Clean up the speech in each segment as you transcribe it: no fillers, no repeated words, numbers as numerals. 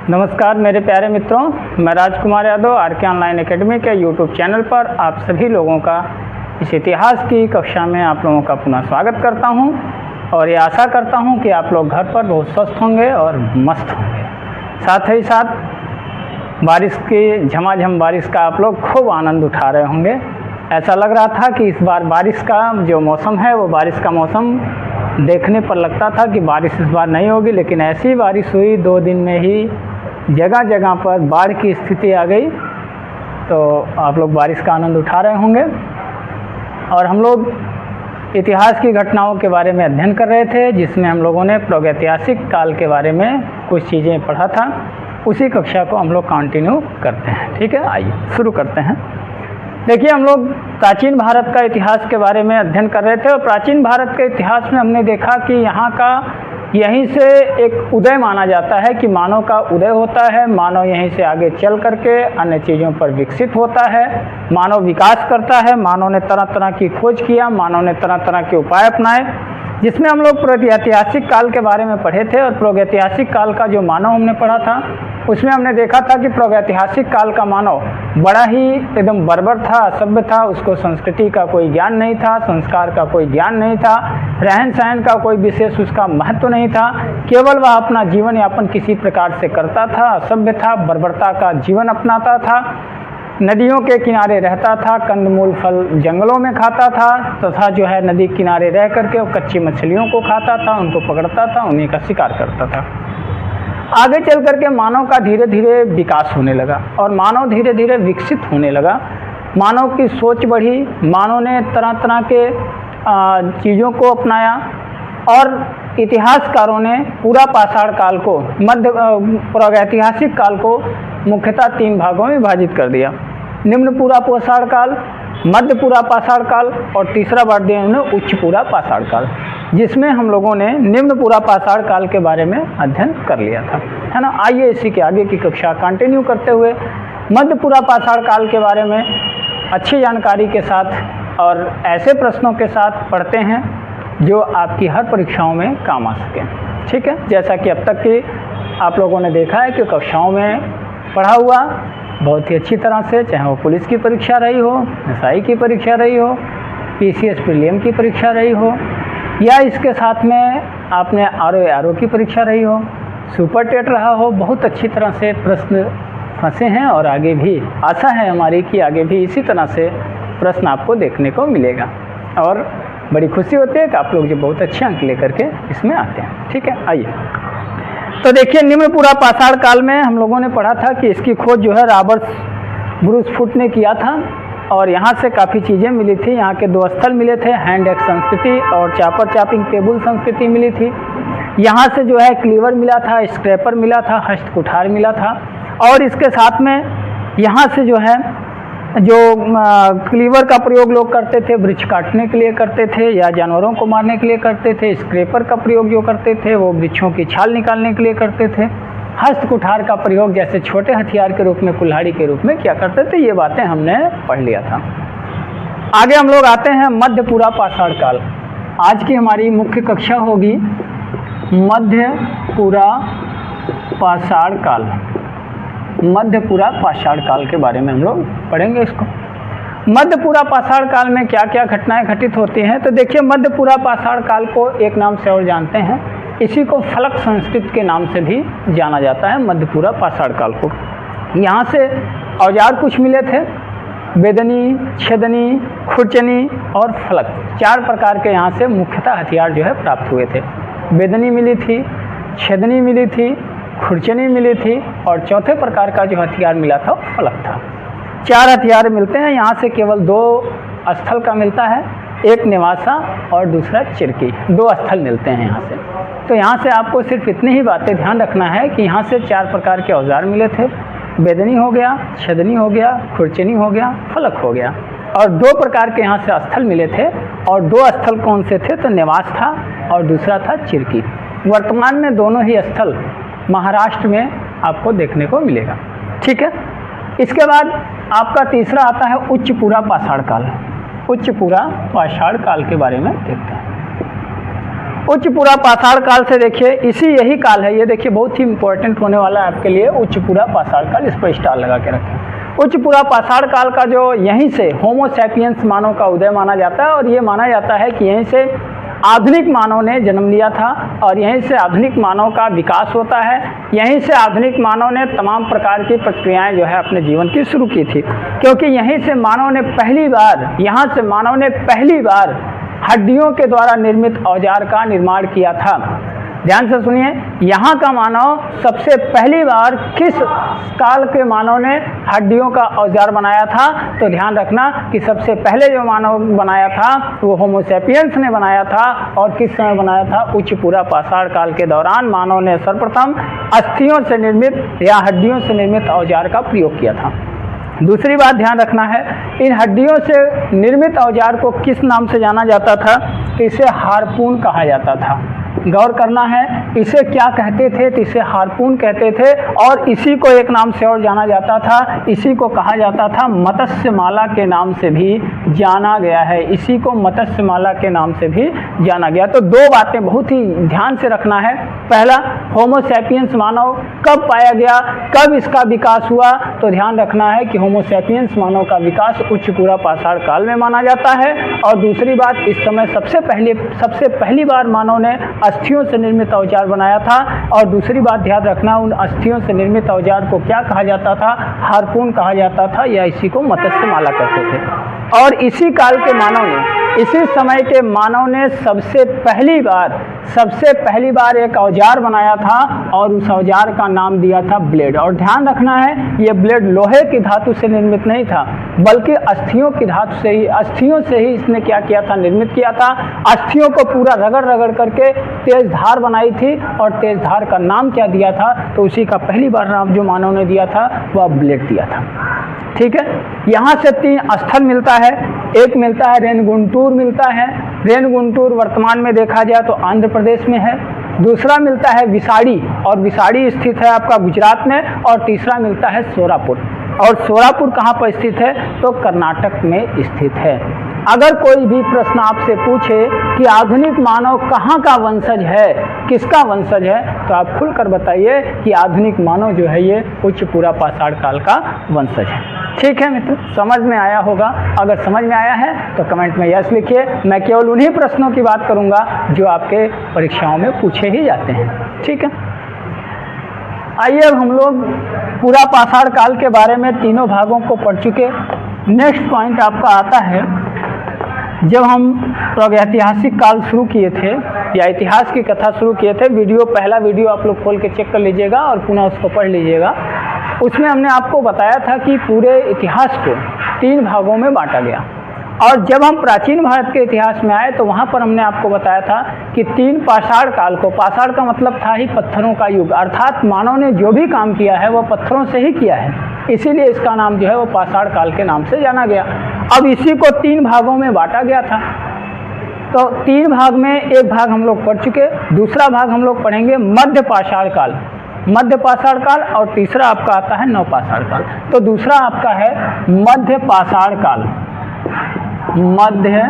नमस्कार मेरे प्यारे मित्रों, मैं Rajkumar Yadav R K online academy के यूट्यूब चैनल पर आप सभी लोगों का इस इतिहास की कक्षा में आप लोगों का पुनः स्वागत करता हूं और ये आशा करता हूं कि आप लोग घर पर बहुत स्वस्थ होंगे और मस्त होंगे। साथ ही साथ बारिश की झमाझम बारिश का आप लोग खूब आनंद उठा रहे होंगे। ऐसा लग रहा था कि इस बार बारिश का जो मौसम है वो बारिश का मौसम देखने पर लगता था कि बारिश इस बार नहीं होगी, लेकिन ऐसी बारिश हुई 2 दिन में ही जगह जगह पर बाढ़ की स्थिति आ गई। तो आप लोग बारिश का आनंद उठा रहे होंगे और हम लोग इतिहास की घटनाओं के बारे में अध्ययन कर रहे थे, जिसमें हम लोगों ने प्रागैतिहासिक काल के बारे में कुछ चीज़ें पढ़ा था। उसी कक्षा को हम लोग कंटिन्यू करते हैं। ठीक है, आइए शुरू करते हैं। देखिए, हम लोग प्राचीन भारत का इतिहास के बारे में अध्ययन कर रहे थे और प्राचीन भारत के इतिहास में हमने देखा कि यहाँ का यहीं से एक उदय माना जाता है कि मानव का उदय होता है। मानव यहीं से आगे चल करके अन्य चीज़ों पर विकसित होता है। मानव विकास करता है। मानव ने तरह तरह की खोज किया, मानव ने तरह तरह के उपाय अपनाए, जिसमें हम लोग प्रागैतिहासिक काल के बारे में पढ़े थे। और प्रागैतिहासिक काल का जो मानव हमने पढ़ा था उसमें हमने देखा था कि प्रागैतिहासिक काल का मानव बड़ा ही एकदम बर्बर था, असभ्य था। उसको संस्कृति का कोई ज्ञान नहीं था, संस्कार का कोई ज्ञान नहीं था, रहन सहन का कोई विशेष उसका महत्व नहीं था। केवल वह अपना जीवन यापन किसी प्रकार से करता था, असभ्य था, बर्बरता का जीवन अपनाता था, नदियों के किनारे रहता था, कंदमूल फल जंगलों में खाता था तथा जो है नदी किनारे रह करके वो कच्ची मछलियों को खाता था, उनको पकड़ता था, उन्हीं का शिकार करता था। आगे चल करके मानव का धीरे धीरे विकास होने लगा और मानव धीरे धीरे विकसित होने लगा। मानव की सोच बढ़ी, मानव ने तरह तरह के चीज़ों को अपनाया और इतिहासकारों ने पूरा पाषाण काल को, मध्य प्रागैतिहासिक काल को मुख्यतः 3 भागों में विभाजित कर दिया। निम्न पूरा पाषाण काल, मध्य पूरा पाषाण काल और तीसरा बार दिया उन्होंने उच्च पूरा पाषाण काल, जिसमें हम लोगों ने निम्न पूरा पाषाण काल के बारे में अध्ययन कर लिया था, है ना। आइए इसी के आगे की कक्षा कंटिन्यू करते हुए मध्य पूरा पाषाण काल के बारे में अच्छी जानकारी के साथ और ऐसे प्रश्नों के साथ पढ़ते हैं जो आपकी हर परीक्षाओं में काम आ सकें। ठीक है, जैसा कि अब तक की आप लोगों ने देखा है कि कक्षाओं में पढ़ा हुआ बहुत ही अच्छी तरह से, चाहे वो पुलिस की परीक्षा रही हो, एसआई की परीक्षा रही हो, पीसीएस प्रीलिम की परीक्षा रही हो, या इसके साथ में आपने आरओ की परीक्षा रही हो, सुपर टेट रहा हो, बहुत अच्छी तरह से प्रश्न फंसे हैं और आगे भी आशा है हमारी कि आगे भी इसी तरह से प्रश्न आपको देखने को मिलेगा। और बड़ी खुशी होती है कि आप लोग जो बहुत अच्छे अंक लेकर के इसमें आते हैं। ठीक है, आइए तो देखिए, निम्न पूरा पाषाण काल में हम लोगों ने पढ़ा था कि इसकी खोज जो है रॉबर्ट ब्रूस फुट ने किया था और यहाँ से काफ़ी चीज़ें मिली थी। यहाँ के 2 स्थल मिले थे, हैंड एक्स संस्कृति और चापर चापिंग टेबल संस्कृति मिली थी। यहाँ से जो है क्लीवर मिला था, स्क्रैपर मिला था, हस्त कुठार मिला था और इसके साथ में यहाँ से जो है जो क्लीवर का प्रयोग लोग करते थे वृक्ष काटने के लिए करते थे या जानवरों को मारने के लिए करते थे। स्क्रैपर का प्रयोग जो करते थे वो वृक्षों की छाल निकालने के लिए करते थे। हस्त कुठार का प्रयोग जैसे छोटे हथियार के रूप में, कुल्हाड़ी के रूप में किया करते थे। ये बातें हमने पढ़ लिया था। आगे हम लोग आते हैं मध्य पूरा पाषाण काल। आज की हमारी मुख्य कक्षा होगी मध्य पूरा पाषाण काल। मध्य पूरा पाषाण काल के बारे में हम लोग पढ़ेंगे इसको। मध्य पूरा पाषाण काल में क्या क्या घटनाएं घटित होती हैं, तो देखिए, मध्य पूरा पाषाण काल को एक नाम से और जानते हैं, इसी को फलक संस्कृत के नाम से भी जाना जाता है। मध्य पूरा पाषाण काल को यहाँ से औजार कुछ मिले थे, वेदनी, छेदनी, खुरचनी और फलक, 4 प्रकार के यहाँ से मुख्यतः हथियार जो है प्राप्त हुए थे। वेदनी मिली थी, छेदनी मिली थी, खुरचनी मिली थी और चौथे प्रकार का जो हथियार मिला था वो फलक था। 4 हथियार मिलते हैं। यहाँ से केवल 2 स्थल का मिलता है, एक निवासा और दूसरा चिरकी। 2 स्थल मिलते हैं यहाँ से। तो यहाँ से आपको सिर्फ इतनी ही बातें ध्यान रखना है कि यहाँ से 4 प्रकार के औजार मिले थे, वेदनी हो गया, छेदनी हो गया, खुरचनी हो गया, फलक हो गया और 2 प्रकार के यहाँ से स्थल मिले थे। और 2 स्थल कौन से थे, तो निवास था और दूसरा था चिरकी। वर्तमान में दोनों ही स्थल महाराष्ट्र में आपको देखने को मिलेगा। ठीक है, इसके बाद आपका तीसरा आता है उच्च पूरा पाषाण काल। उच्च पूरा पाषाण काल के बारे में देखते हैं। उच्च पूरा पाषाण काल से देखिए यही काल है, ये देखिए बहुत ही इंपॉर्टेंट होने वाला है आपके लिए। उच्च पूरा पाषाण काल, इस पर स्टार लगा के रखें। उच्च पूरा पाषाण काल का जो यहीं से होमो सैपियंस मानव का उदय माना जाता है, और ये माना जाता है कि यहीं से आधुनिक मानव ने जन्म लिया था, और यहीं से आधुनिक मानव का विकास होता है। यहीं से आधुनिक मानव ने तमाम प्रकार की प्रक्रियाएं जो है अपने जीवन की शुरू की थी, क्योंकि यहीं से मानव ने पहली बार, यहाँ से मानव ने पहली बार हड्डियों के द्वारा निर्मित औजार का निर्माण किया था। ध्यान से सुनिए, यहाँ का मानव सबसे पहली बार किस काल के मानव ने हड्डियों का औजार बनाया था, तो ध्यान रखना कि सबसे पहले जो मानव बनाया था वो होमो सैपियंस ने बनाया था। और किस समय बनाया था? उच्च पूरा पाषाण काल के दौरान मानव ने सर्वप्रथम अस्थियों से निर्मित या हड्डियों से निर्मित औजार का प्रयोग किया था। दूसरी बात ध्यान रखना है, इन हड्डियों से निर्मित औजार को किस नाम से जाना जाता था? इसे हार्पून कहा जाता था। गौर करना है, इसे क्या कहते थे? तो इसे हार्पून कहते थे, और इसी को एक नाम से और जाना जाता था, इसी को कहा जाता था मत्स्यमाला के नाम से भी जाना गया है। इसी को मत्स्यमाला के नाम से भी जाना गया। तो दो बातें बहुत ही ध्यान से रखना है। पहला, होमो सैपियंस मानव कब पाया गया, कब इसका विकास हुआ? तो ध्यान रखना है कि होमो सैपियंस मानव का विकास उच्च पूरा पाषाण काल में माना जाता है। और दूसरी बात, इस समय सबसे पहली बार मानव ने अस्थियों से निर्मित औजार बनाया था। और दूसरी बात ध्यान रखना, उन अस्थियों से निर्मित औजार को क्या कहा जाता था? हार्पून कहा जाता था, या इसी को मत्स्यमाला कहते थे। और इसी काल के मानव ने, इसी समय के मानव ने सबसे पहली बार एक औजार बनाया था, और उस औजार का नाम दिया था ब्लेड। और ध्यान रखना है, ये ब्लेड लोहे की धातु से निर्मित नहीं था, बल्कि अस्थियों की धातु से ही, अस्थियों से ही इसने क्या किया था? निर्मित किया था। अस्थियों को पूरा रगड़ करके तेज धार बनाई थी, और तेज धार का नाम क्या दिया था? तो उसी का पहली बार नाम जो मानव ने दिया था वह ब्लेड दिया था। ठीक है, यहाँ से 3 स्थल मिलता है। एक मिलता है रेनगुंटूर मिलता है। रेनगुंटूर वर्तमान में देखा जाए तो आंध्र प्रदेश में है। दूसरा मिलता है विसाड़ी, और विसाड़ी स्थित है आपका गुजरात में। और तीसरा मिलता है सोरापुर, और सोरापुर कहाँ पर स्थित है? तो कर्नाटक में स्थित है। अगर कोई भी प्रश्न आपसे पूछे कि आधुनिक मानव कहाँ का वंशज है, किसका वंशज है, तो आप खुलकर बताइए कि आधुनिक मानव जो है ये उच्च पूरा पाषाण काल का वंशज है। ठीक है मित्र, समझ में आया होगा। अगर समझ में आया है तो कमेंट में यस लिखिए। मैं केवल उन्हीं प्रश्नों की बात करूंगा जो आपके परीक्षाओं में पूछे ही जाते हैं। ठीक है, आइए अब हम लोग पूरा पाषाण काल के बारे में तीनों भागों को पढ़ चुके। नेक्स्ट पॉइंट आपका आता है, जब हम प्रागैतिहासिक काल शुरू किए थे या इतिहास की कथा शुरू किए थे, पहला वीडियो आप लोग खोल के चेक कर लीजिएगा और पुनः उसको पढ़ लीजिएगा। उसमें हमने आपको बताया था कि पूरे इतिहास को 3 भागों में बांटा गया। और जब हम प्राचीन भारत के इतिहास में आए तो वहाँ पर हमने आपको बताया था कि 3 पाषाण काल को, पाषाण का मतलब था ही पत्थरों का युग, अर्थात मानव ने जो भी काम किया है वो पत्थरों से ही किया है, इसीलिए इसका नाम जो है वो पाषाण काल के नाम से जाना गया। अब इसी को 3 भागों में बांटा गया था। तो 3 भाग में एक भाग हम लोग पढ़ चुके, दूसरा भाग हम लोग पढ़ेंगे मध्य पाषाण काल, मध्य पाषाण काल, और तीसरा आपका आता है नव पाषाण काल। तो दूसरा आपका है मध्य पाषाण काल, मध्य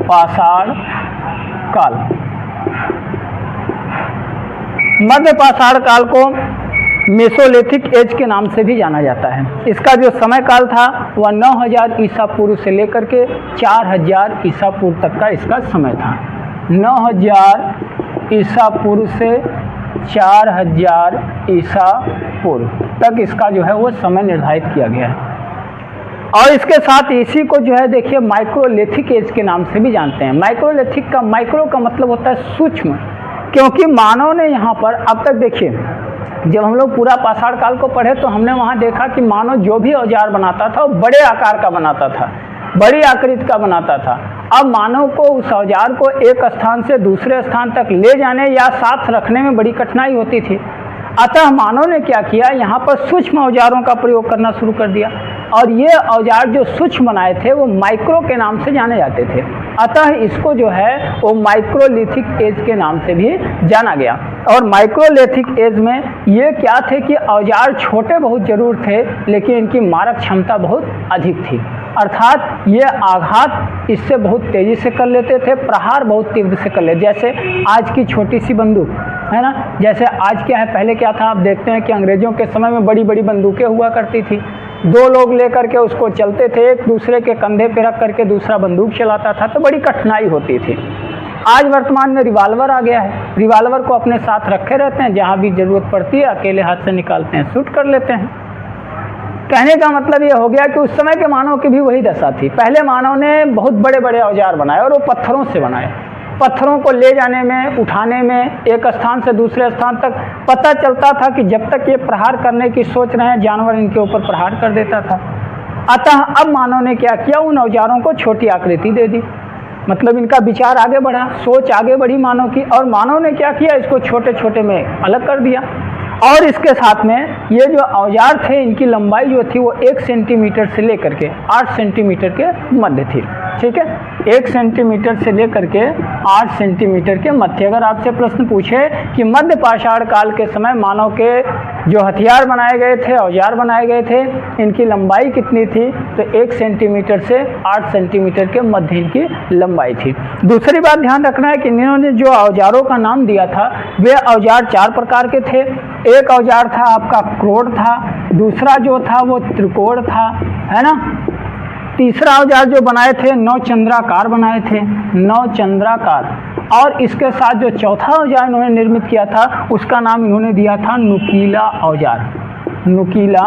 पाषाण काल। मध्य पाषाण काल को मेसोलिथिक एज के नाम से भी जाना जाता है। इसका जो समय काल था वह 9000 ईसा पूर्व से लेकर के 4000 ईसा पूर्व तक का इसका समय था। 9000 ईसा पूर्व से 4000 ईसा पूर्व तक इसका जो है वो समय निर्धारित किया गया है। और इसके साथ इसी को जो है देखिए माइक्रोलिथिक एज के नाम से भी जानते हैं। माइक्रोलिथिक का, माइक्रो का मतलब होता है सूक्ष्म, क्योंकि मानव ने यहाँ पर अब तक देखिए, जब हम लोग पूरा पाषाण काल को पढ़े तो हमने वहाँ देखा कि मानव जो भी औजार बनाता था वो बड़े आकार का बनाता था, बड़ी आकृति का बनाता था। अब मानव को उस औजार को एक स्थान से दूसरे स्थान तक ले जाने या साथ रखने में बड़ी कठिनाई होती थी। अतः मानव ने क्या किया, यहाँ पर सूक्ष्म औजारों का प्रयोग करना शुरू कर दिया। और ये औजार जो सूक्ष्म बनाए थे वो माइक्रो के नाम से जाने जाते थे। अतः इसको जो है वो माइक्रोलिथिक एज के नाम से भी जाना गया। और माइक्रोलिथिक एज में ये क्या थे कि औजार छोटे बहुत जरूर थे, लेकिन इनकी मारक क्षमता बहुत अधिक थी। अर्थात ये आघात इससे बहुत तेज़ी से कर लेते थे, प्रहार बहुत तीव्र से कर लेते। जैसे आज की छोटी सी बंदूक है ना, जैसे आज क्या है, पहले क्या था, आप देखते हैं कि अंग्रेज़ों के समय में बड़ी बड़ी बंदूकें हुआ करती थी, 2 लोग लेकर के उसको चलते थे, एक दूसरे के कंधे पे रख करके दूसरा बंदूक चलाता था, तो बड़ी कठिनाई होती थी। आज वर्तमान में रिवाल्वर आ गया है, रिवाल्वर को अपने साथ रखे रहते हैं, जहाँ भी ज़रूरत पड़ती है अकेले हाथ से निकालते हैं, शूट कर लेते हैं। कहने का मतलब ये हो गया कि उस समय के मानव की भी वही दशा थी। पहले मानव ने बहुत बड़े बड़े औजार बनाए और वो पत्थरों से बनाए। पत्थरों को ले जाने में, उठाने में, एक स्थान से दूसरे स्थान तक पता चलता था कि जब तक ये प्रहार करने की सोच रहे हैं, जानवर इनके ऊपर प्रहार कर देता था। अतः अब मानव ने क्या किया, उन औजारों को छोटी आकृति दे दी, मतलब इनका विचार आगे बढ़ा, सोच आगे बढ़ी मानव की, और मानव ने क्या किया, इसको छोटे छोटे में अलग कर दिया। और इसके साथ में ये जो औजार थे, इनकी लंबाई जो थी वो 1 सेंटीमीटर से लेकर के 8 सेंटीमीटर के मध्य थी। ठीक है, 1 सेंटीमीटर से लेकर के 8 सेंटीमीटर के मध्य। अगर आपसे प्रश्न पूछे कि मध्य पाषाण काल के समय मानव के जो हथियार बनाए गए थे, औजार बनाए गए थे, इनकी लंबाई कितनी थी, तो 1 सेंटीमीटर से 8 सेंटीमीटर के मध्य इनकी लंबाई थी। दूसरी बात ध्यान रखना है कि इन्होंने जो औजारों का नाम दिया था, वे औजार 4 प्रकार के थे। एक औजार था आपका क्रोड था, दूसरा जो था वो त्रिकोण था, है ना, तीसरा औजार जो बनाए थे 9 चंद्राकार बनाए थे, 9 चंद्राकार, और इसके साथ जो चौथा औजार इन्होंने निर्मित किया था उसका नाम इन्होंने दिया था नुकीला औजार, नुकीला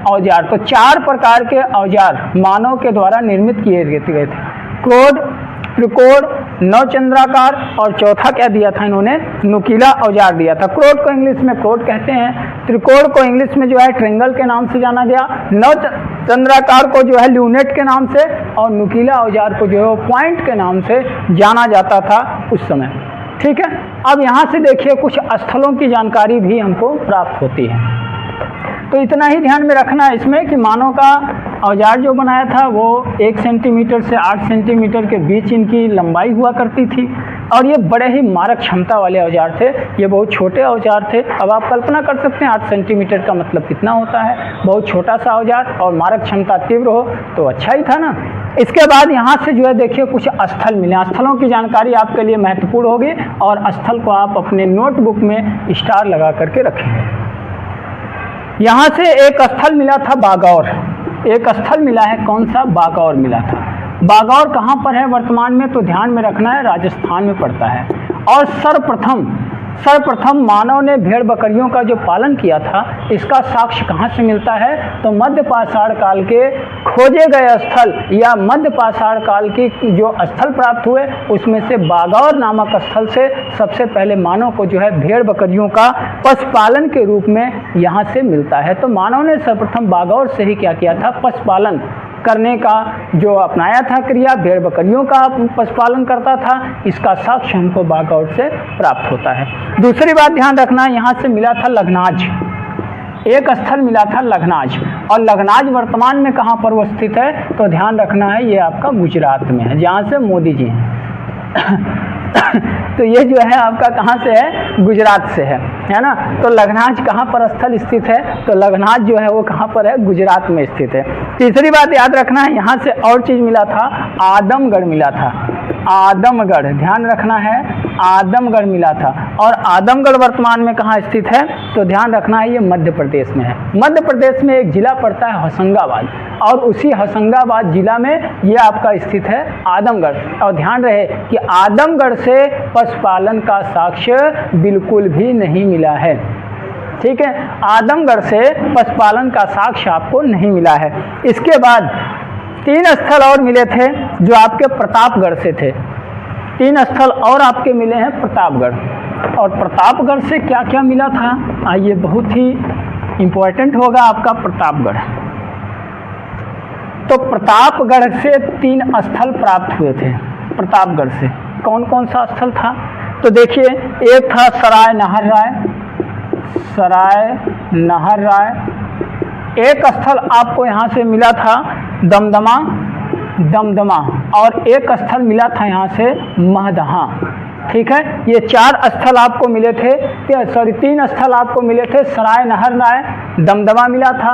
औजार। तो 4 प्रकार के औजार मानव के द्वारा निर्मित किए गए थे, क्रोड, त्रिकोण, 9 चंद्राकार, और चौथा क्या दिया था इन्होंने, नुकीला औजार दिया था। क्रोड को इंग्लिश में क्रोड कहते हैं, त्रिकोण को इंग्लिश में जो है ट्रेंगल के नाम से जाना गया, 9 चंद्राकार को जो है ल्यूनेट के नाम से, और नुकीला औजार को जो है पॉइंट के नाम से जाना जाता था उस समय। ठीक है, अब यहाँ से देखिए कुछ स्थलों की जानकारी भी हमको प्राप्त होती है। तो इतना ही ध्यान में रखना है इसमें कि मानव का औजार जो बनाया था वो 1 सेंटीमीटर से 8 सेंटीमीटर के बीच इनकी लंबाई हुआ करती थी, और ये बड़े ही मारक क्षमता वाले औजार थे, ये बहुत छोटे औजार थे। अब आप कल्पना कर सकते हैं 8 सेंटीमीटर का मतलब कितना होता है, बहुत छोटा सा औजार, और मारक क्षमता तीव्र हो तो अच्छा ही था ना। इसके बाद यहाँ से जो है देखिए कुछ स्थल मिले, स्थलों की जानकारी आपके लिए महत्वपूर्ण होगी, और स्थल को आप अपने नोटबुक में स्टार लगा करके रखें। यहाँ से एक स्थल मिला था बागौर, एक स्थल मिला है, कौन सा, बागौर मिला था। बागौर कहाँ पर है वर्तमान में, तो ध्यान में रखना है राजस्थान में पड़ता है। और सर्वप्रथम मानव ने भेड़ बकरियों का जो पालन किया था, इसका साक्ष्य कहाँ से मिलता है, तो मध्य पाषाण काल के खोजे गए स्थल या मध्य पाषाण काल की जो स्थल प्राप्त हुए उसमें से बागौर नामक स्थल से सबसे पहले मानव को जो है भेड़ बकरियों का पशुपालन के रूप में यहाँ से मिलता है। तो मानव ने सर्वप्रथम बागौर से ही क्या किया था, पशुपालन करने का जो अपनाया था क्रिया, भेड़ बकरियों का पशुपालन करता था, इसका साक्ष्य हमको बागौर से प्राप्त होता है। दूसरी बात ध्यान रखना, यहाँ से मिला था लघनाज, एक स्थल मिला था लघनाज, और लघनाज वर्तमान में कहाँ पर वो स्थित है, तो ध्यान रखना है ये आपका गुजरात में है, जहाँ से मोदी जी हैं तो ये जो है आपका कहाँ से है, गुजरात से है ना। तो लघनाज कहाँ पर स्थल स्थित है, तो लघनाज जो है वो कहाँ पर है, गुजरात में स्थित है। तीसरी बात याद रखना है, यहाँ से और चीज़ मिला था, आदमगढ़ मिला था, आदमगढ़ ध्यान रखना है, आदमगढ़ मिला था। और आदमगढ़ वर्तमान में कहाँ स्थित है, तो ध्यान रखना है ये मध्य प्रदेश में है। मध्य प्रदेश में एक जिला पड़ता है होशंगाबाद, और उसी होशंगाबाद जिला में ये आपका स्थित है आदमगढ़। और ध्यान रहे कि आदमगढ़ से पशुपालन का साक्ष्य बिल्कुल भी नहीं मिला है। ठीक है, आदमगढ़ से पशुपालन का साक्ष्य आपको नहीं मिला है। इसके बाद 3 स्थल और मिले थे जो आपके प्रतापगढ़ से थे, 3 स्थल और आपके मिले हैं प्रतापगढ़। और प्रतापगढ़ से क्या क्या मिला था, आइए, बहुत ही इम्पोर्टेंट होगा आपका प्रतापगढ़। तो प्रतापगढ़ से 3 स्थल प्राप्त हुए थे। प्रतापगढ़ से कौन कौन सा स्थल था, तो देखिए, एक था सराय नहर राय, सराय नहर राय। एक स्थल आपको यहाँ से मिला था दमदमा, दमदमा, और एक स्थल मिला था यहाँ से महदहा, ठीक है। ये 4 स्थल आपको मिले थे, 3 स्थल आपको मिले थे। सराय नहर राय, दमदमा मिला था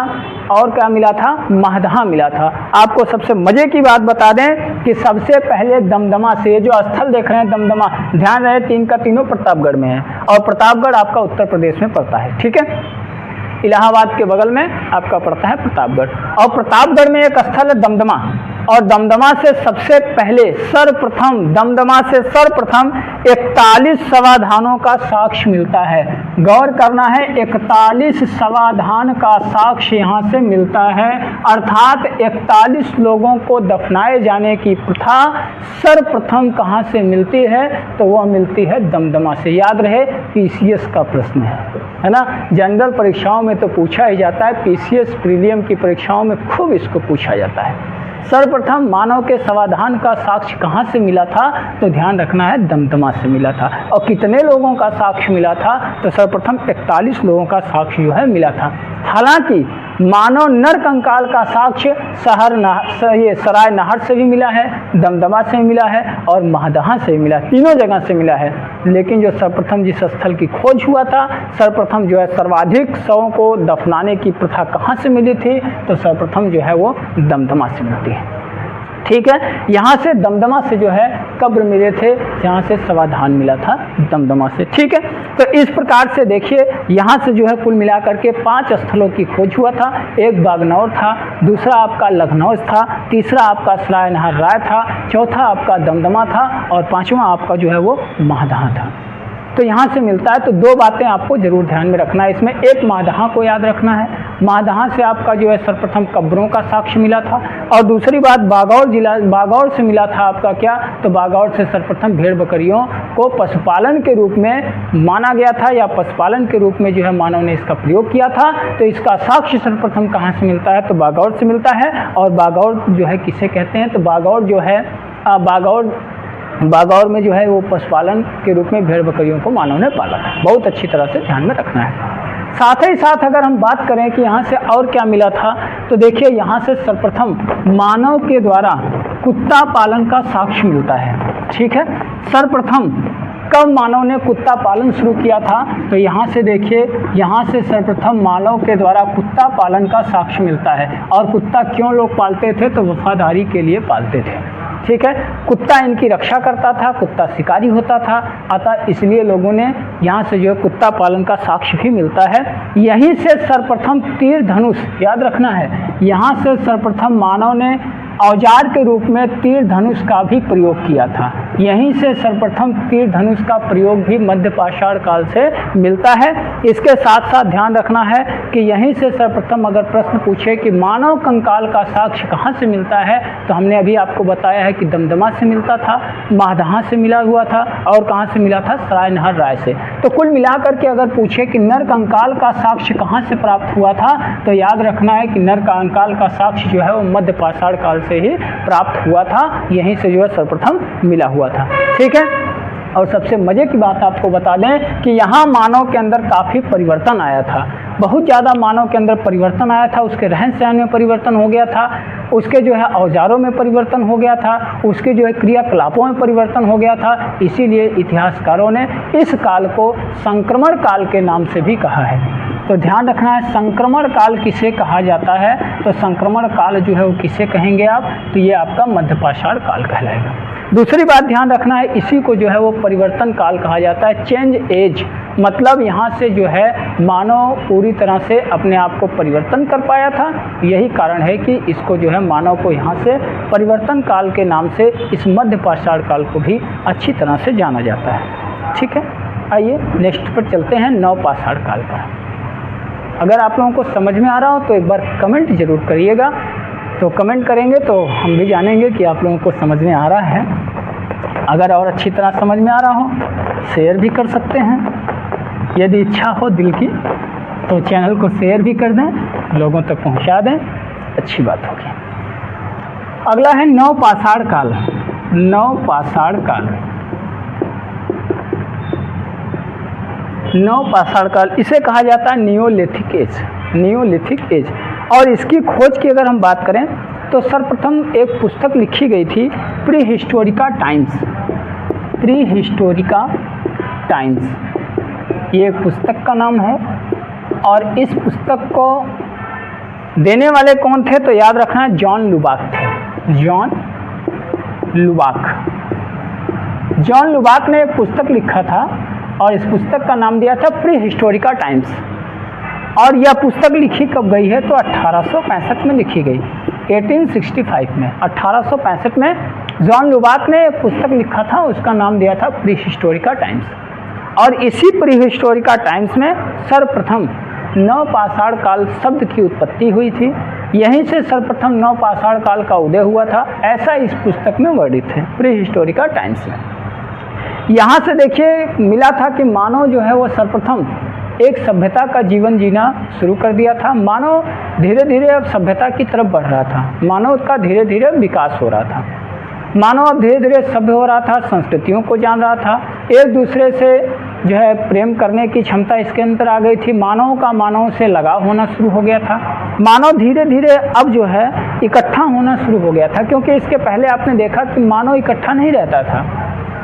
और क्या मिला था, महदहा मिला था। आपको सबसे मजे की बात बता दें कि सबसे पहले दमदमा से, ये जो स्थल देख रहे हैं दमदमा, ध्यान रहे 3 का तीनों प्रतापगढ़ में है और प्रतापगढ़ आपका उत्तर प्रदेश में पड़ता है, ठीक है। इलाहाबाद के बगल में आपका पड़ता है प्रतापगढ़, और प्रतापगढ़ में एक स्थल है दमदमा, और दमदमा से सबसे पहले सर्वप्रथम, दमदमा से सर्वप्रथम 41 समाधानों का साक्ष्य मिलता है। गौर करना है, 41 समाधान का साक्ष्य यहाँ से मिलता है, अर्थात 41 लोगों को दफनाए जाने की प्रथा सर्वप्रथम कहाँ से मिलती है, तो वह मिलती है दमदमा से। याद रहे, पीसीएस का प्रश्न है ना। जनरल परीक्षाओं में तो पूछा ही जाता है, पीसीएस प्रीलियम की परीक्षाओं में खूब इसको पूछा जाता है। सर्वप्रथम मानव के समाधान का साक्ष्य कहाँ से मिला था, तो ध्यान रखना है दमदमा से मिला था। और कितने लोगों का साक्ष्य मिला था, तो सर्वप्रथम 41 लोगों का साक्ष्य जो है मिला था। हालांकि मानव नर कंकाल का साक्ष्य सराय नहर से भी मिला है, दमदमा से भी मिला है और महदहा से भी मिला, तीनों जगह से मिला है। लेकिन जो सर्वप्रथम जिस स्थल की खोज हुआ था, सर्वप्रथम जो है सर्वाधिक शवों को दफनाने की प्रथा कहाँ से मिली थी, तो सर्वप्रथम जो है वो दमदमा से मिलती है, ठीक है। यहाँ से दमदमा से जो है कब्र मिले थे, यहाँ से समाधान मिला था दमदमा से, ठीक है। तो इस प्रकार से देखिए, यहाँ से जो है कुल मिलाकर के 5 स्थलों की खोज हुआ था। एक बागनौर था, दूसरा आपका लखनऊ था, तीसरा आपका सराय नहर राय था, चौथा आपका दमदमा था और 5वां आपका जो है वो महदहा था। तो यहाँ से मिलता है। तो 2 बातें आपको जरूर ध्यान में रखना है इसमें। एक, महदहा को याद रखना है, महदहा से आपका जो है सर्वप्रथम कब्रों का साक्ष्य मिला था। और दूसरी बात, बागौर से मिला था आपका क्या, तो बागौर से सर्वप्रथम भेड़ बकरियों को पशुपालन के रूप में माना गया था, या पशुपालन के रूप में जो है मानव ने इसका प्रयोग किया था। तो इसका साक्ष्य सर्वप्रथम कहाँ से मिलता है, तो बागौर से मिलता है। और बागौर जो है किसे कहते हैं, तो बागौर जो है बागौर में जो है वो पशुपालन के रूप में भेड़ बकरियों को मानव ने पाला था। बहुत अच्छी तरह से ध्यान में रखना है। साथ ही साथ अगर हम बात करें कि यहाँ से और क्या मिला था, तो देखिए यहाँ से सर्वप्रथम मानव के द्वारा कुत्ता पालन का साक्ष्य मिलता है, ठीक है। सर्वप्रथम कब मानव ने कुत्ता पालन शुरू किया था, तो यहाँ से देखिए, यहाँ से सर्वप्रथम मानव के द्वारा कुत्ता पालन का साक्ष्य मिलता है। और कुत्ता क्यों लोग पालते थे, तो वफादारी के लिए पालते थे, ठीक है। कुत्ता इनकी रक्षा करता था, कुत्ता शिकारी होता था, अतः इसलिए लोगों ने यहाँ से जो है कुत्ता पालन का साक्ष्य भी मिलता है। यहीं से सर्वप्रथम तीर धनुष, याद रखना है, यहाँ से सर्वप्रथम मानव ने औजार के रूप में तीर धनुष का भी प्रयोग किया था। यहीं से सर्वप्रथम तीर धनुष का प्रयोग भी मध्य पाषाण काल से मिलता है। इसके साथ साथ ध्यान रखना है कि यहीं से सर्वप्रथम अगर प्रश्न पूछे कि मानव कंकाल का साक्ष्य कहाँ से मिलता है, तो हमने अभी आपको बताया है कि दमदमा से मिलता था, महदहा से मिला हुआ था और कहाँ से मिला था, सराय नहर राय से। तो कुल मिलाकर के अगर पूछे कि नर कंकाल का साक्ष्य कहाँ से प्राप्त हुआ था, तो याद रखना है कि नर कंकाल का साक्ष्य जो है वो मध्य पाषाण काल से ही प्राप्त हुआ था, यहीं से जो है सर्वप्रथम मिला हुआ था, ठीक है। और सबसे मजे की बात आपको बता दें कि यहाँ मानव के अंदर काफ़ी परिवर्तन आया था, बहुत ज़्यादा मानव के अंदर परिवर्तन आया था। उसके रहन सहन में परिवर्तन हो गया था, उसके जो है औजारों में परिवर्तन हो गया था, उसके जो है क्रियाकलापों में परिवर्तन हो गया था। इसीलिए इतिहासकारों ने इस काल को संक्रमण काल के नाम से भी कहा है। तो ध्यान रखना है, संक्रमण काल किसे कहा जाता है, तो संक्रमण काल जो है वो किसे कहेंगे आप, तो ये आपका मध्य पाषाण काल कहलाएगा। दूसरी बात ध्यान रखना है, इसी को जो है वो परिवर्तन काल कहा जाता है, चेंज एज। मतलब यहाँ से जो है मानव पूरी तरह से अपने आप को परिवर्तन कर पाया था। यही कारण है कि इसको जो है मानव को यहाँ से परिवर्तन काल के नाम से इस मध्य पाषाण काल को भी अच्छी तरह से जाना जाता है, ठीक है। आइए नेक्स्ट पर चलते हैं, नवपाषाण काल पर। अगर आप लोगों को समझ में आ रहा हो तो एक बार कमेंट जरूर करिएगा। तो कमेंट करेंगे तो हम भी जानेंगे कि आप लोगों को समझ में आ रहा है। अगर और अच्छी तरह समझ में आ रहा हो, शेयर भी कर सकते हैं। यदि इच्छा हो दिल की तो चैनल को शेयर भी कर दें, लोगों तक पहुंचा दें, अच्छी बात होगी। अगला है नवपाषाण काल। नवपाषाण काल, नवपाषाण काल इसे कहा जाता है नियोलिथिक एज, नियोलिथिक एज। और इसकी खोज की अगर हम बात करें तो सर्वप्रथम एक पुस्तक लिखी गई थी, pre Historica times. Pre Historica times, ये एक पुस्तक का नाम है। और इस पुस्तक को देने वाले कौन थे, तो याद रखना है जॉन लुबाक थे। जॉन लुबाक ने एक पुस्तक लिखा था और इस पुस्तक का नाम दिया था प्री हिस्टोरिका टाइम्स। और यह पुस्तक लिखी कब गई है, तो 1865 में लिखी गई, 1865 में। 1865 में जॉन लुबाक ने एक पुस्तक लिखा था, उसका नाम दिया था प्री हिस्टोरिका टाइम्स। और इसी प्री हिस्टोरिका टाइम्स में सर्वप्रथम नवपाषाण काल शब्द की उत्पत्ति हुई थी। यहीं से सर्वप्रथम नवपाषाण काल का उदय हुआ था, ऐसा इस पुस्तक में वर्णित है प्री हिस्टोरिका टाइम्स में। यहाँ से देखिए मिला था कि मानव जो है वो सर्वप्रथम एक सभ्यता का जीवन जीना शुरू कर दिया था। मानव धीरे धीरे अब सभ्यता की तरफ बढ़ रहा था, मानव का धीरे धीरे विकास हो रहा था। मानव अब धीरे धीरे सभ्य हो रहा था, संस्कृतियों को जान रहा था, एक दूसरे से जो है प्रेम करने की क्षमता इसके अंदर आ गई थी। मानव का मानव से लगाव होना शुरू हो गया था। मानव धीरे धीरे अब जो है इकट्ठा होना शुरू हो गया था, क्योंकि इसके पहले आपने देखा कि मानव इकट्ठा नहीं रहता था,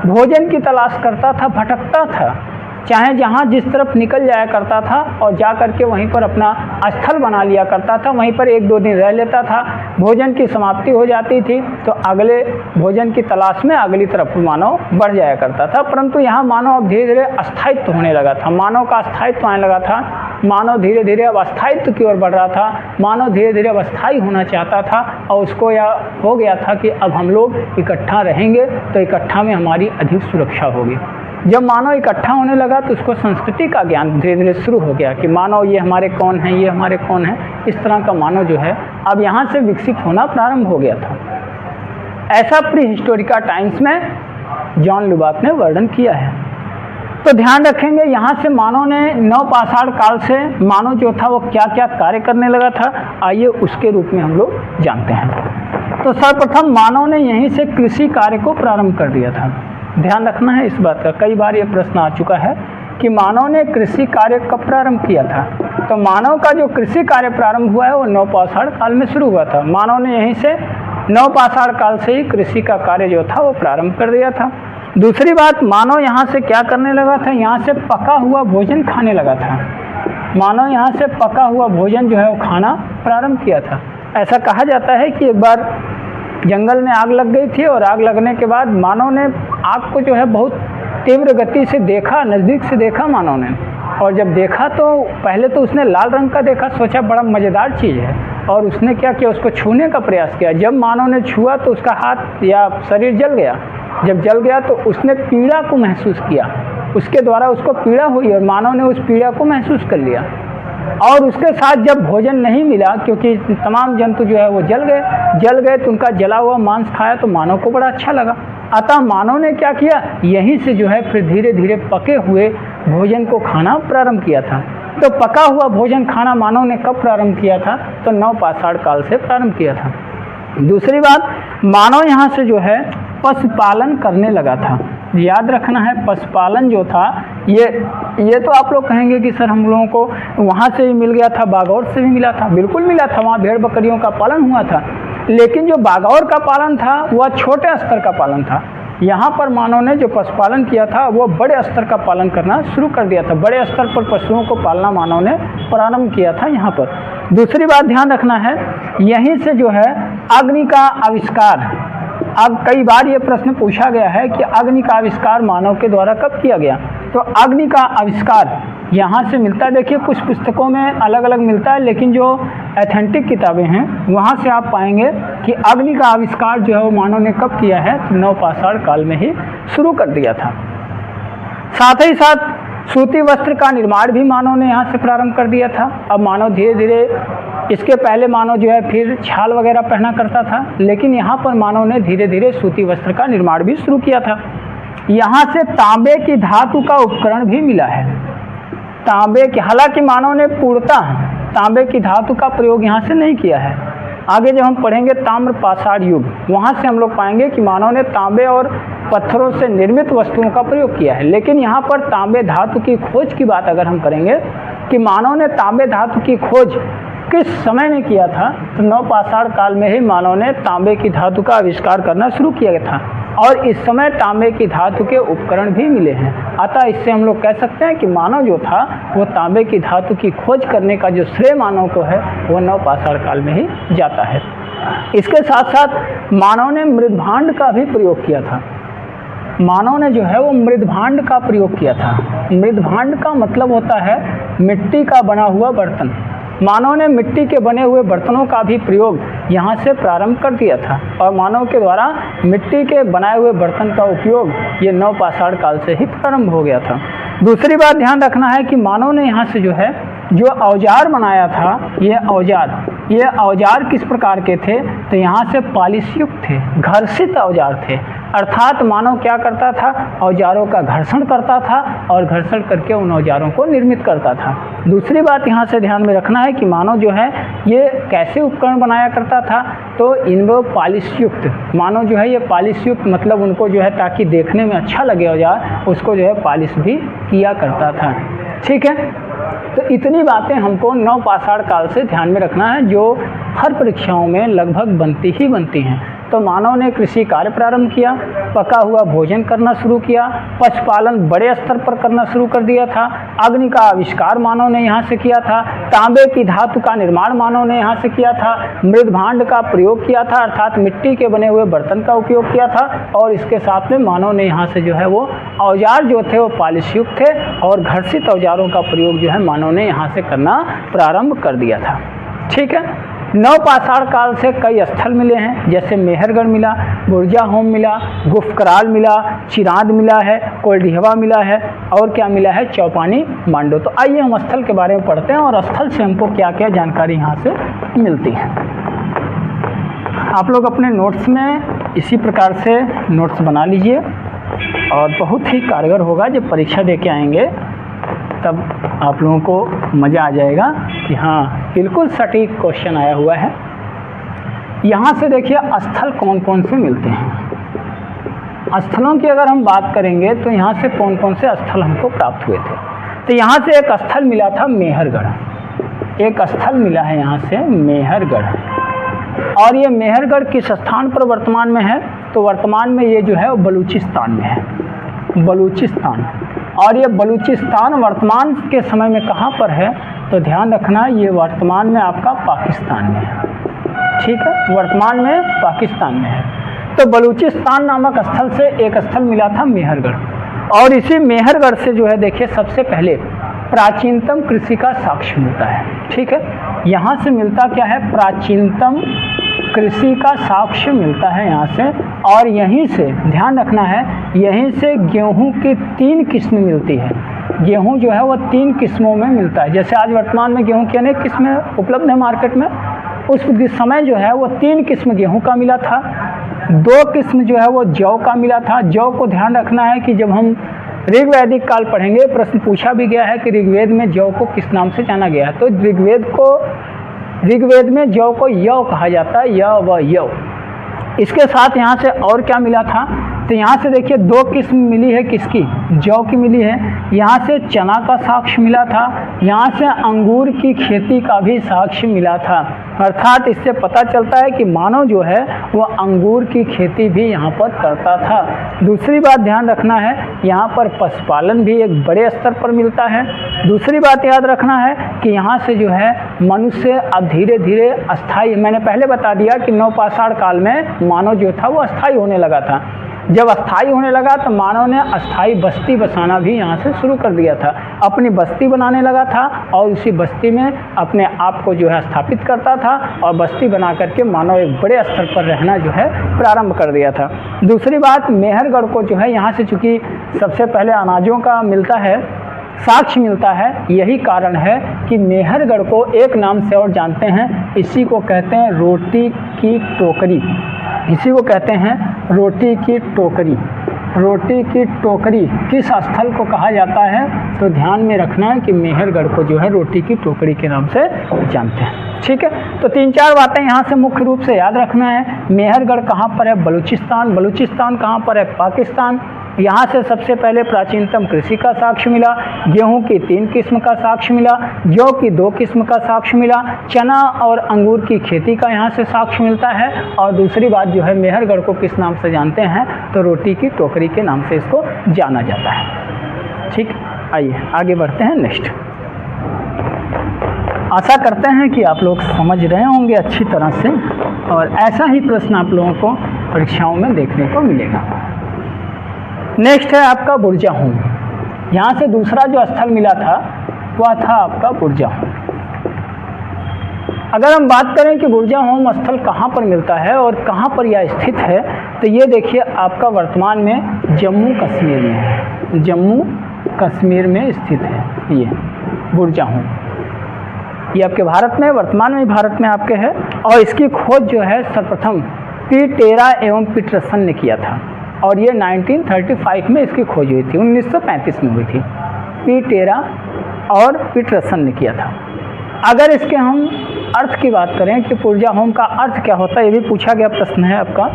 भोजन की तलाश करता था, भटकता था, चाहे जहाँ जिस तरफ निकल जाया करता था और जा कर के वहीं पर अपना स्थल बना लिया करता था, वहीं पर 1-2 दिन रह लेता था। भोजन की समाप्ति हो जाती थी तो अगले भोजन की तलाश में अगली तरफ मानव बढ़ जाया करता था। परंतु यहाँ मानव अब धीरे धीरे अस्थायित्व होने लगा था, मानव का अस्थायित्व आने लगा था। मानव धीरे धीरे अब अस्थायित्व की ओर बढ़ रहा था, मानव धीरे धीरे अब अस्थायी होना चाहता था और उसको यह हो गया था कि अब हम लोग इकट्ठा रहेंगे तो इकट्ठा में हमारी अधिक सुरक्षा होगी। जब मानव इकट्ठा होने लगा तो उसको संस्कृति का ज्ञान धीरे धीरे शुरू हो गया कि मानव ये हमारे कौन हैं, ये हमारे कौन हैं। इस तरह का मानव जो है अब यहाँ से विकसित होना प्रारंभ हो गया था। ऐसा प्री हिस्टोरिका टाइम्स में जॉन लुबाक ने वर्णन किया है। तो ध्यान रखेंगे यहाँ से मानव ने नवपाषाण काल से मानव जो था वो क्या क्या कार्य करने लगा था, आइए उसके रूप में हम लोग जानते हैं। तो सर्वप्रथम मानव ने यहीं से कृषि कार्य को प्रारंभ कर दिया था। ध्यान रखना है इस बात का, कई बार ये प्रश्न आ चुका है कि मानव ने कृषि कार्य कब प्रारंभ किया था। तो मानव का जो कृषि कार्य प्रारंभ हुआ है वो नवपाषाण काल में शुरू हुआ था। मानव ने यहीं से नवपाषाण काल से ही कृषि का कार्य जो था वो प्रारंभ कर दिया था। दूसरी बात, मानव यहाँ से क्या करने लगा था, यहाँ से पका हुआ भोजन खाने लगा था। मानव यहाँ से पका हुआ भोजन जो है वो खाना प्रारंभ किया था। ऐसा कहा जाता है कि एक बार जंगल में आग लग गई थी और आग लगने के बाद मानव ने आग को जो है बहुत तीव्र गति से देखा, नज़दीक से देखा मानव ने। और जब देखा तो पहले तो उसने लाल रंग का देखा, सोचा बड़ा मज़ेदार चीज़ है, और उसने क्या किया, उसको छूने का प्रयास किया। जब मानव ने छुआ तो उसका हाथ या शरीर जल गया। जब जल गया तो उसने पीड़ा को महसूस किया, उसके द्वारा उसको पीड़ा हुई और मानव ने उस पीड़ा को महसूस कर लिया। और उसके साथ जब भोजन नहीं मिला, क्योंकि तमाम जंतु जो है वो जल गए तो उनका जला हुआ मांस खाया तो मानव को बड़ा अच्छा लगा। अतः मानव ने क्या किया, यहीं से जो है फिर धीरे धीरे पके हुए भोजन को खाना प्रारंभ किया था। तो पका हुआ भोजन खाना मानव ने कब प्रारंभ किया था, तो नवपाषाण काल से प्रारंभ किया था। दूसरी बात, मानव यहाँ से जो है पशुपालन करने लगा था। याद रखना है, पशुपालन जो था ये तो आप लोग कहेंगे कि सर हम लोगों को वहाँ से भी मिल गया था, बागौर से भी मिला था। बिल्कुल मिला था, वहाँ भेड़ बकरियों का पालन हुआ था, लेकिन जो बागौर का पालन था वह छोटे स्तर का पालन था। यहाँ पर मानव ने जो पशुपालन किया था वो बड़े स्तर का पालन करना शुरू कर दिया था। बड़े स्तर पर पशुओं को पालना मानव ने प्रारंभ किया था यहाँ पर। दूसरी बात ध्यान रखना है, यहीं से जो है अग्नि का आविष्कार, अब कई बार ये प्रश्न पूछा गया है कि अग्नि का आविष्कार मानव के द्वारा कब किया गया। तो अग्नि का आविष्कार यहाँ से मिलता है। देखिए कुछ पुस्तकों में अलग अलग मिलता है, लेकिन जो ऑथेंटिक किताबें हैं वहाँ से आप पाएंगे कि अग्नि का आविष्कार जो है वो मानव ने कब किया है, तो नवपाषाण काल में ही शुरू कर दिया था। साथ ही साथ सूती वस्त्र का निर्माण भी मानव ने यहाँ से प्रारंभ कर दिया था। अब मानव धीरे धीरे, इसके पहले मानव जो है फिर छाल वगैरह पहना करता था, लेकिन यहाँ पर मानव ने धीरे धीरे सूती वस्त्र का निर्माण भी शुरू किया था। यहाँ से तांबे की धातु का उपकरण भी मिला है। तांबे की, हालांकि मानव ने पूर्णतः तांबे की धातु का प्रयोग यहाँ से नहीं किया है। आगे जब हम पढ़ेंगे ताम्र पाषाण युग, वहाँ से हम लोग पाएंगे कि मानव ने तांबे और पत्थरों से निर्मित वस्तुओं का प्रयोग किया है। लेकिन यहाँ पर तांबे धातु की खोज की बात अगर हम करेंगे कि मानव ने तांबे धातु की खोज किस समय में किया था, तो नवपाषाण काल में ही मानव ने तांबे की धातु का आविष्कार करना शुरू किया था। और इस समय तांबे की धातु के उपकरण भी मिले हैं। अतः इससे हम लोग कह सकते हैं कि मानव जो था वो तांबे की धातु की खोज करने का जो श्रेय मानव को है वो नवपाषाण काल में ही जाता है। इसके साथ साथ मानव ने मृदभांड का भी प्रयोग किया था। मानव ने जो है वो मृदभांड का प्रयोग किया था। मृदभांड का मतलब होता है मिट्टी का बना हुआ बर्तन। मानव ने मिट्टी के बने हुए बर्तनों का भी प्रयोग यहाँ से प्रारंभ कर दिया था और मानव के द्वारा मिट्टी के बनाए हुए बर्तन का उपयोग ये नवपाषाण काल से ही प्रारंभ हो गया था। दूसरी बात ध्यान रखना है कि मानव ने यहाँ से जो है जो औजार बनाया था, ये औजार किस प्रकार के थे, तो यहाँ से पालिश युक्त थे, घर्षित औजार थे। अर्थात मानव क्या करता था, औजारों का घर्षण करता था और घर्षण करके उन औजारों को निर्मित करता था। दूसरी बात यहाँ से ध्यान में रखना है कि मानव जो है ये कैसे उपकरण बनाया करता था, तो इनमें पालिश युक्त, मानव जो है ये पालिश युक्त मतलब उनको जो है ताकि देखने में अच्छा लगे औजार, उसको जो है पालिश भी किया करता था। ठीक है, तो इतनी बातें हमको नवपाषाण काल से ध्यान में रखना है जो हर परीक्षाओं में लगभग बनती ही बनती हैं। तो मानव ने कृषि कार्य प्रारंभ किया, पका हुआ भोजन करना शुरू किया, पशुपालन बड़े स्तर पर करना शुरू कर दिया था, अग्नि का आविष्कार मानव ने यहाँ से किया था, तांबे की धातु का निर्माण मानव ने यहाँ से किया था, मृदभांड का प्रयोग किया था अर्थात मिट्टी के बने हुए बर्तन का उपयोग किया था और इसके साथ में मानव ने यहाँ से जो है वो औजार जो थे वो पालिश युक्त थे और घर्षित औजारों का प्रयोग जो है मानव ने यहाँ से करना प्रारंभ कर दिया था। ठीक है, नवपाषाण काल से कई स्थल मिले हैं, जैसे मेहरगढ़ मिला, बुर्जा होम मिला, गुफकराल मिला, चिरांद मिला है, कोल्डिहवा मिला है और क्या मिला है, चौपानी मांडो। तो आइए हम स्थल के बारे में पढ़ते हैं और स्थल से हमको क्या क्या जानकारी यहाँ से मिलती है। आप लोग अपने नोट्स में इसी प्रकार से नोट्स बना लीजिए और बहुत ही कारगर होगा। जब परीक्षा दे के आएंगे तब आप लोगों को मज़ा आ जाएगा कि हाँ बिल्कुल सटीक क्वेश्चन आया हुआ है। यहाँ से देखिए स्थल कौन कौन से मिलते हैं। स्थलों की अगर हम बात करेंगे तो यहाँ से कौन कौन से स्थल हमको प्राप्त हुए थे, तो यहाँ से एक स्थल मिला था मेहरगढ़, एक स्थल मिला है यहाँ से मेहरगढ़। और ये मेहरगढ़ किस स्थान पर वर्तमान में है, तो वर्तमान में ये जो है वो बलूचिस्तान में है, बलूचिस्तान। और ये बलूचिस्तान वर्तमान के समय में कहाँ पर है, तो ध्यान रखना ये वर्तमान में आपका पाकिस्तान में है। ठीक है, वर्तमान में पाकिस्तान में है। तो बलूचिस्तान नामक स्थल से एक स्थल मिला था मेहरगढ़ और इसी मेहरगढ़ से जो है देखिए सबसे पहले प्राचीनतम कृषि का साक्ष्य मिलता है। ठीक है, यहाँ से मिलता क्या है, प्राचीनतम कृषि का साक्ष्य मिलता है यहाँ से। और यहीं से ध्यान रखना है, यहीं से गेहूं की 3 किस्म मिलती है। गेहूं जो है वो 3 किस्मों में मिलता है। जैसे आज वर्तमान में गेहूं की अनेक किस्में उपलब्ध है मार्केट में, उस समय जो है वो 3 किस्म गेहूं का मिला था, 2 किस्म जो है वो जौ का मिला था। जौ को ध्यान रखना है कि जब हम ऋग्वैदिक काल पढ़ेंगे, प्रश्न पूछा भी गया है कि ऋग्वेद में जौ को किस नाम से जाना गया है, तो ऋग्वेद में जौ को यौ कहा जाता है, य व यौ। इसके साथ यहाँ से और क्या मिला था, तो यहाँ से देखिए 2 किस्म मिली है, किसकी, जौ की मिली है। यहाँ से चना का साक्ष्य मिला था, यहाँ से अंगूर की खेती का भी साक्ष्य मिला था। अर्थात इससे पता चलता है कि मानव जो है वह अंगूर की खेती भी यहाँ पर करता था। दूसरी बात ध्यान रखना है, यहाँ पर पशुपालन भी एक बड़े स्तर पर मिलता है। दूसरी बात याद रखना है कि यहाँ से जो है मनुष्य अब धीरे धीरे अस्थायी, मैंने पहले बता दिया कि नवपाषाण काल में मानव जो था वो अस्थायी होने लगा था। जब अस्थायी होने लगा तो मानव ने अस्थायी बस्ती बसाना भी यहाँ से शुरू कर दिया था, अपनी बस्ती बनाने लगा था और उसी बस्ती में अपने आप को जो है स्थापित करता था और बस्ती बना करके मानव एक बड़े स्तर पर रहना जो है प्रारंभ कर दिया था। दूसरी बात, मेहरगढ़ को जो है यहाँ से चूँकि सबसे पहले अनाजों का मिलता है, साक्ष्य मिलता है, यही कारण है कि मेहरगढ़ को एक नाम से और जानते हैं, इसी को कहते हैं रोटी की टोकरी, इसी को कहते हैं रोटी की टोकरी। रोटी की टोकरी किस स्थल को कहा जाता है, तो ध्यान में रखना है कि मेहरगढ़ को जो है रोटी की टोकरी के नाम से जानते हैं। ठीक है, तो 3-4 बातें यहाँ से मुख्य रूप से याद रखना है। मेहरगढ़ कहाँ पर है, बलूचिस्तान। बलूचिस्तान कहाँ पर है, पाकिस्तान। यहाँ से सबसे पहले प्राचीनतम कृषि का साक्ष्य मिला, गेहूं की 3 किस्म का साक्ष्य मिला, जौ की 2 किस्म का साक्ष्य मिला, चना और अंगूर की खेती का यहाँ से साक्ष्य मिलता है। और दूसरी बात जो है, मेहरगढ़ को किस नाम से जानते हैं, तो रोटी की टोकरी के नाम से इसको जाना जाता है। ठीक, आइए आगे बढ़ते हैं नेक्स्ट। आशा करते हैं कि आप लोग समझ रहे होंगे अच्छी तरह से, और ऐसा ही प्रश्न आप लोगों को परीक्षाओं में देखने को मिलेगा। नेक्स्ट है आपका बुरजाहोम। यहाँ से दूसरा जो स्थल मिला था वह था आपका बुरजाहोम। अगर हम बात करें कि बुरजाहोम स्थल कहाँ पर मिलता है और कहाँ पर यह स्थित है, तो ये देखिए आपका वर्तमान में जम्मू कश्मीर में है, जम्मू कश्मीर में स्थित है ये बुरजाहोम। ये आपके भारत में, वर्तमान में भारत में आपके है। और इसकी खोज जो है सर्वप्रथम पी टेरा एवं पीटरसन ने किया था, और ये 1935 में इसकी खोज हुई थी, 1935 में हुई थी। पी टेरा और पीटरसन ने किया था। अगर इसके हम अर्थ की बात करें कि बुरजाहोम का अर्थ क्या होता है, ये भी पूछा गया प्रश्न है आपका,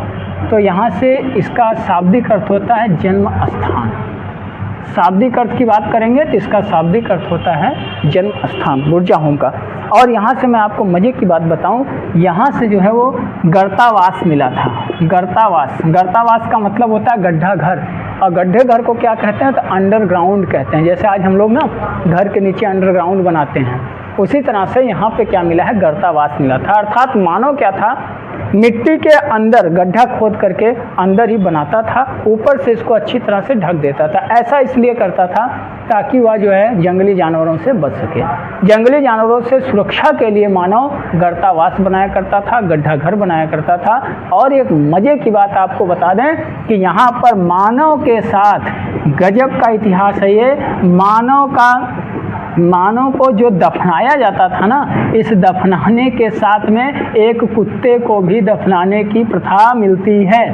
तो यहाँ से इसका शाब्दिक अर्थ होता है जन्म स्थान। शाब्दिक अर्थ की बात करेंगे तो इसका शाब्दिक अर्थ होता है जन्म स्थान बुरजाहोम का। और यहाँ से मैं आपको मज़े की बात बताऊँ, यहाँ से जो है वो गर्तावास मिला था। गर्तावास, गर्तावास का मतलब होता है गड्ढा घर, और गड्ढे घर को क्या कहते हैं, तो अंडरग्राउंड कहते हैं। जैसे आज हम लोग ना घर के नीचे अंडरग्राउंड बनाते हैं, उसी तरह से यहाँ पे क्या मिला है, गर्तावास मिला था। अर्थात मानव क्या था, मिट्टी के अंदर गड्ढा खोद करके अंदर ही बनाता था, ऊपर से इसको अच्छी तरह से ढक देता था। ऐसा इसलिए करता था ताकि वह जो है जंगली जानवरों से बच सके। जंगली जानवरों से सुरक्षा के लिए मानव गर्तावास बनाया करता था, गड्ढा घर बनाया करता था। और एक मज़े की बात आपको बता दें कि यहाँ पर मानव के साथ गजब का इतिहास है ये। मानव को जो दफनाया जाता था ना, इस दफनाने के साथ में एक कुत्ते को भी दफनाने की प्रथा मिलती है।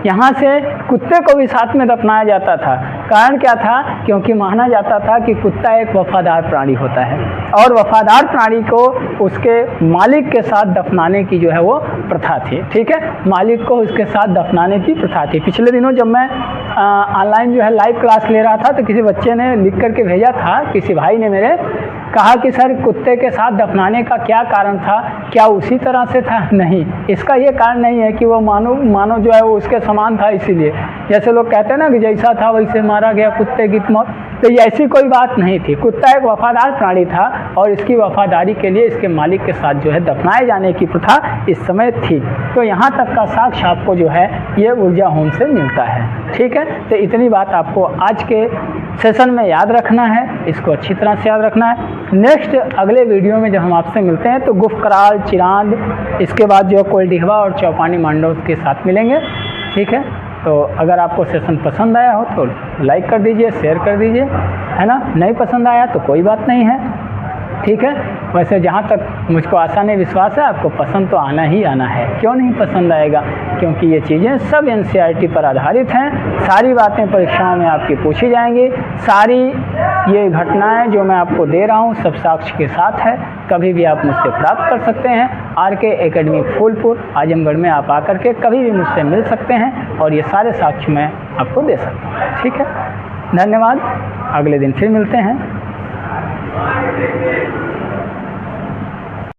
यहाँ से कुत्ते को भी साथ में दफनाया जाता था। कारण क्या था, क्योंकि माना जाता था कि कुत्ता एक वफादार प्राणी होता है, और वफादार प्राणी को उसके मालिक के साथ दफनाने की जो है वो प्रथा थी। ठीक है, मालिक को उसके साथ दफनाने की प्रथा थी। पिछले दिनों जब मैं ऑनलाइन जो है लाइव क्लास ले रहा था, तो किसी बच्चे ने लिख करके भेजा था, किसी भाई ने मेरे कहा कि सर कुत्ते के साथ दफनाने का क्या कारण था, क्या उसी तरह से था? नहीं, इसका ये कारण नहीं है कि वो मानव जो है वो उसके समान था इसीलिए। जैसे लोग कहते हैं ना कि जैसा था वैसे मारा गया, कुत्ते की मौत, तो ये ऐसी कोई बात नहीं थी। कुत्ता एक वफादार प्राणी था, और इसकी वफादारी के लिए इसके मालिक के साथ जो है दफनाए जाने की प्रथा इस समय थी। तो यहाँ तक का साक्ष्य आपको जो है ये बुरजाहोम से मिलता है। ठीक है, तो इतनी बात आपको आज के सेशन में याद रखना है, इसको अच्छी तरह से याद रखना है। नेक्स्ट अगले वीडियो में जब हम आपसे मिलते हैं तो गुफकराल, चिरांद, इसके बाद जो कोयलडिघवा और चौपानी मांडव के साथ मिलेंगे। ठीक है, तो अगर आपको सेशन पसंद आया हो तो लाइक कर दीजिए, शेयर कर दीजिए, है ना। नहीं पसंद आया तो कोई बात नहीं है। ठीक है, वैसे जहाँ तक मुझको आशा नहीं विश्वास है, आपको पसंद तो आना ही आना है। क्यों नहीं पसंद आएगा, क्योंकि ये चीज़ें सब NCERT पर आधारित हैं। सारी बातें परीक्षाओं में आपकी पूछी जाएंगी। सारी ये घटनाएं जो मैं आपको दे रहा हूँ सब साक्ष्य के साथ है। कभी भी आप मुझसे प्राप्त कर सकते हैं। RK एकेडमी फूलपुर आजमगढ़ में आप आकर के कभी भी मुझसे मिल सकते हैं, और ये सारे साक्ष्य मैं आपको दे सकता हूँ। ठीक है, धन्यवाद। अगले दिन फिर मिलते हैं।